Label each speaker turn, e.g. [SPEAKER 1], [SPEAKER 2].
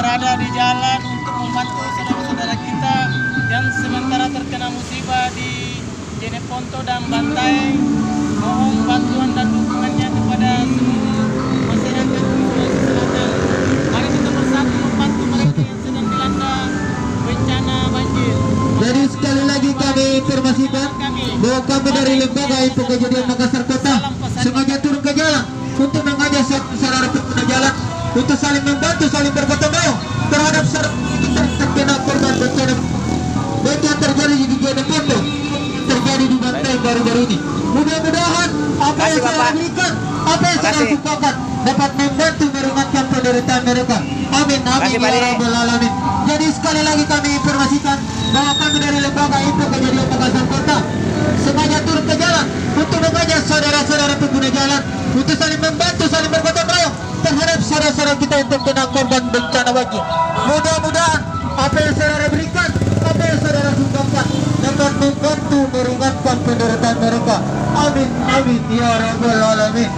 [SPEAKER 1] berada di jalan untuk membantu saudara-saudara kita yang sementara terkena musibah di Jeneponto dan Bantaeng. Mohon bantuan dan dukungannya kepada seluruh masyarakat di Sulawesi Selatan. Mari kita bersatu membantu mereka yang sedang dilanda bencana banjir.
[SPEAKER 2] Jadi sekali lagi kami informasikan bahwa kami dari Lembaga Info Kejadian Makassar Kota sengaja turun ke jalan untuk mengajak saudara pengguna jalan untuk saling membantu, saling bergotong royong terhadap saudara kita terkena korban bencana baik yang terjadi di Jeneponto, terjadi di Bantaeng baru-baru ini. Mudah-mudahan apa yang saya berikan, apa yang saya lakukan dapat membantu meringankan penderitaan mereka. Amin, amin, ya rabbal alamin. Jadi sekali lagi kami informasikan bahwa kami dari Lembaga Info Kejadian Makassar Kota sengaja turun ke jalan untuk mengajak saudara-saudara pengguna jalan untuk saling membantu, saling bergotong royong terhadap saudara-saudara kita yang terkena korban bencana banjir. Mudah-mudahan apa yang saudara berikan, apa yang saudara sumbangkan dapat membantu meringankan penderitaan mereka. Amin, amin, ya rabbal alamin.